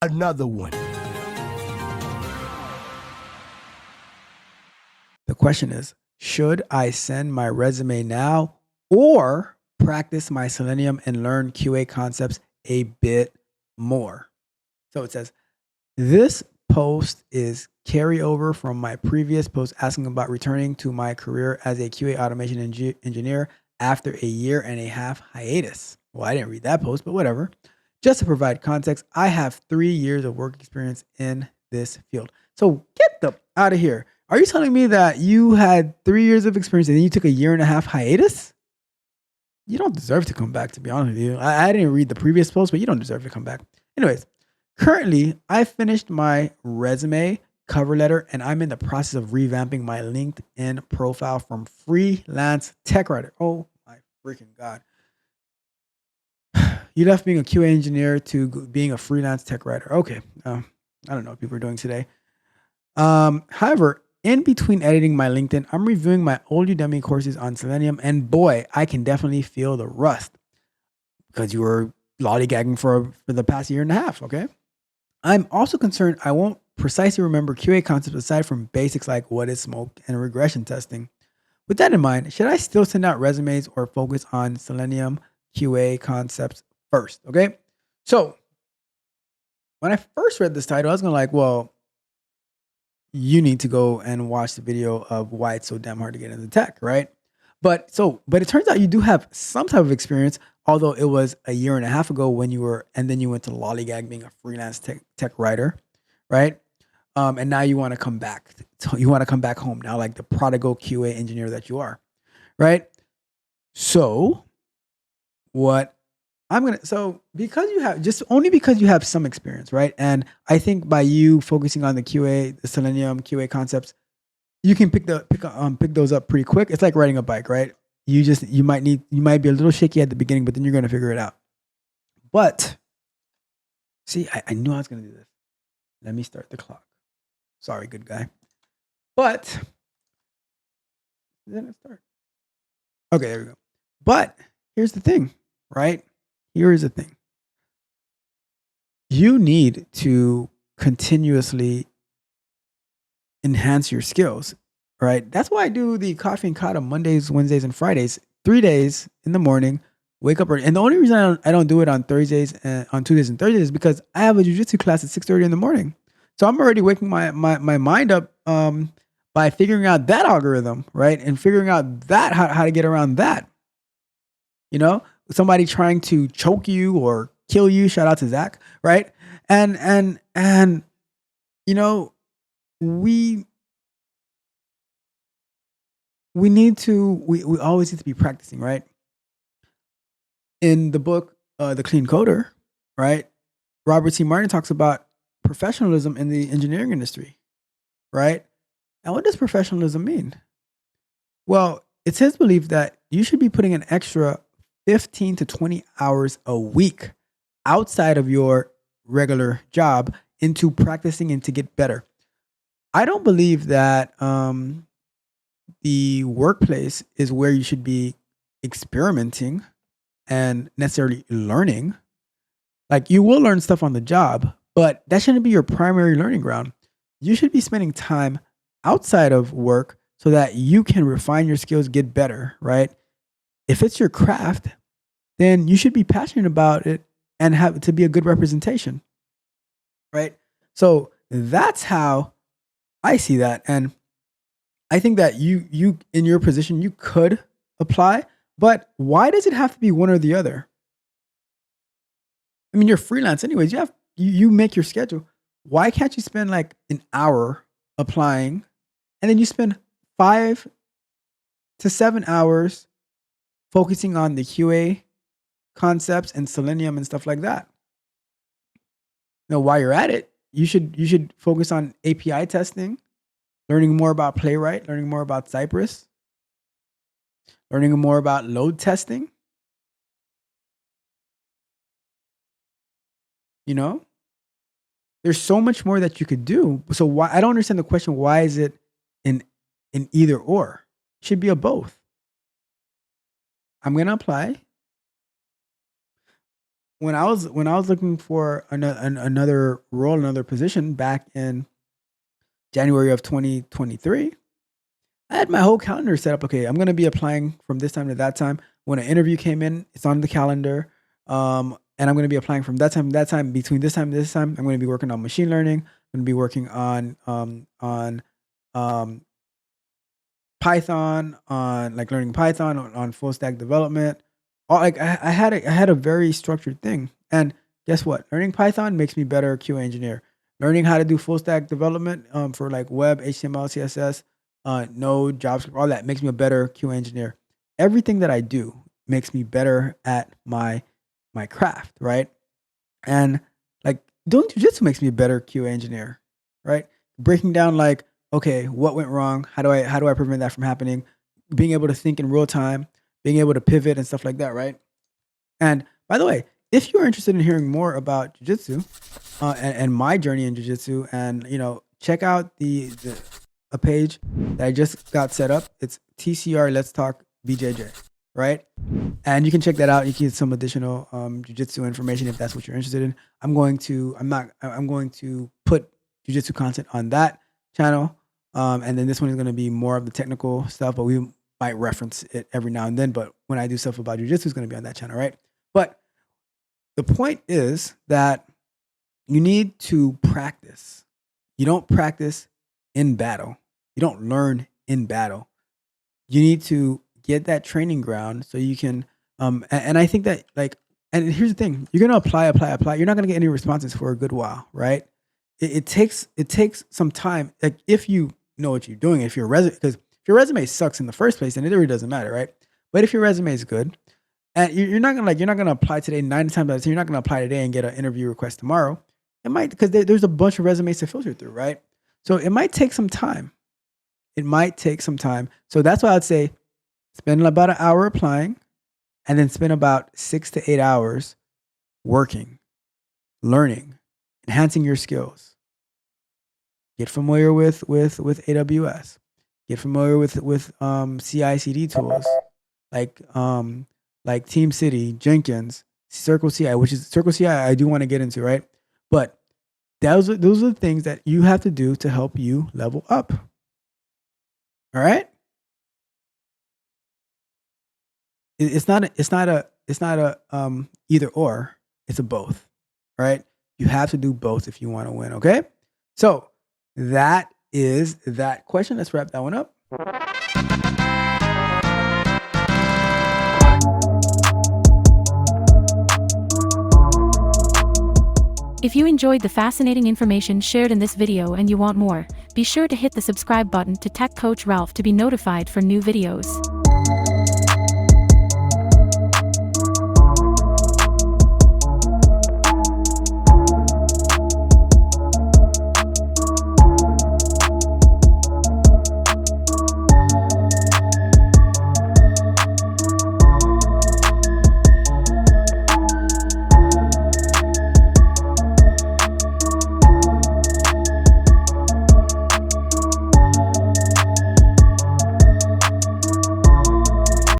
another one. The question is, should I send my resume now or practice my Selenium and learn QA concepts a bit more? So it says, this post is carryover from my previous post asking about returning to my career as a QA automation engineer after a year and a half hiatus. Well, I didn't read that post, but whatever. Just to provide context, I have 3 years of work experience in this field. So get the out of here. Are you telling me that you had 3 years of experience and then you took a year and a half hiatus? You don't deserve to come back, to be honest with you. I didn't read the previous post, but you don't deserve to come back. Anyways, currently, I finished my resume, cover letter, and I'm in the process of revamping my LinkedIn profile from freelance tech writer. Oh my freaking God. You left being a QA engineer to being a freelance tech writer. Okay. I don't know what people are doing today. However, in between editing my LinkedIn, I'm reviewing my old Udemy courses on Selenium, and boy, I can definitely feel the rust because you were lollygagging for the past year and a half. Okay. I'm also concerned I won't precisely remember QA concepts aside from basics like what is smoke and regression testing. With that in mind, should I still send out resumes or focus on Selenium QA concepts first? Okay. So when I first read this title, I was going to like, well, you need to go and watch the video of why it's so damn hard to get into tech, right? But it turns out you do have some type of experience, although it was a year and a half ago when you were, and then you went to lollygag being a freelance tech writer, right? And now you want to come back. So you want to come back home now, like the prodigal QA engineer that you are, right? So what so because you have just only because you have some experience, right? And I think by you focusing on the QA, the Selenium QA concepts, you can pick those up pretty quick. It's like riding a bike, right? You might be a little shaky at the beginning, but then you're gonna figure it out. But see, I knew I was gonna do this. Let me start the clock. Sorry, good guy. But then it start. Okay, there we go. But here's the thing, right? Here is the thing. You need to continuously enhance your skills, right? That's why I do the coffee and kata Mondays, Wednesdays, and Fridays, 3 days in the morning. Wake up early, and the only reason I don't do it on Thursdays and on Tuesdays and Thursdays is because I have a jujitsu class at 6:30 in the morning. So I'm already waking my mind up by figuring out that algorithm, right, and figuring out that how to get around that. You know, somebody trying to choke you or kill you. Shout out to Zach, right? And you know, we we always need to be practicing, right? In the book The Clean Coder, right, Robert C. Martin talks about professionalism in the engineering industry, right? And what does professionalism mean? Well, it's his belief that you should be putting an extra 15 to 20 hours a week outside of your regular job into practicing and to get better. I don't believe that the workplace is where you should be experimenting and necessarily learning. Like you will learn stuff on the job, but that shouldn't be your primary learning ground. You should be spending time outside of work so that you can refine your skills, get better, right? If it's your craft, then you should be passionate about it and have it to be a good representation, right? So that's how I see that. And I think that you in your position you could apply, but why does it have to be one or the other? I mean, you're freelance anyways. You make your schedule. Why can't you spend like an hour applying and then you spend 5 to 7 hours focusing on the QA concepts and Selenium and stuff like that? Now, while you're at it, you should focus on API testing, learning more about Playwright, learning more about Cypress, learning more about load testing. You know, there's so much more that you could do. So why I don't understand the question. Why is it in either or? It should be a both. I'm gonna apply. when I was looking for another role, another position back in January of 2023, I had my whole calendar set up. Okay, I'm gonna be applying from this time to that time. When an interview came in, it's on the calendar. And I'm gonna be applying from that time to that time. Between this time and this time, I'm gonna be working on machine learning. I'm gonna be working on um, Python, on like learning Python, on full stack development. All like I had a very structured thing. And guess what? Learning Python makes me better QA engineer. Learning how to do full stack development for like web, HTML, CSS, Node, JavaScript, all that makes me a better QA engineer. Everything that I do makes me better at my craft, right? And like doing jujitsu makes me a better QA engineer, right? Breaking down like, okay, what went wrong? How do I prevent that from happening? Being able to think in real time, being able to pivot and stuff like that, right? And by the way, if you're interested in hearing more about jujitsu and my journey in jujitsu, and check out the a page that I just got set up. It's TCR Let's Talk BJJ, right? And you can check that out. You can get some additional jujitsu information if that's what you're interested in. I'm going to put jujitsu content on that channel, and then this one is going to be more of the technical stuff, but we might reference it every now and then. But when I do stuff about jujitsu, it's going to be on that channel, right? But the point is that you need to practice. You don't practice in battle. You don't learn in battle. You need to get that training ground so you can and I think that like, and here's the thing, you're gonna apply. You're not gonna get any responses for a good while, right? It takes some time. Like if you know what you're doing, if your resume, because if your resume sucks in the first place, then it really doesn't matter, right? But if your resume is good, and you're not gonna apply today 9 times out of 10, you're not gonna apply today and get an interview request tomorrow. It might, because there's a bunch of resumes to filter through, right? So it might take some time. So that's why I'd say spend about an hour applying, and then spend about 6 to 8 hours working, learning, enhancing your skills. Get familiar with AWS. Get familiar with CI/CD tools like TeamCity, Jenkins, Circle CI, which is Circle CI I do want to get into, right? But those are the things that you have to do to help you level up. All right? It's not a either or, it's a both. All right? You have to do both if you want to win, okay? So, that is that question. Let's wrap that one up. If you enjoyed the fascinating information shared in this video and you want more, be sure to hit the subscribe button to Tech Coach Ralph to be notified for new videos.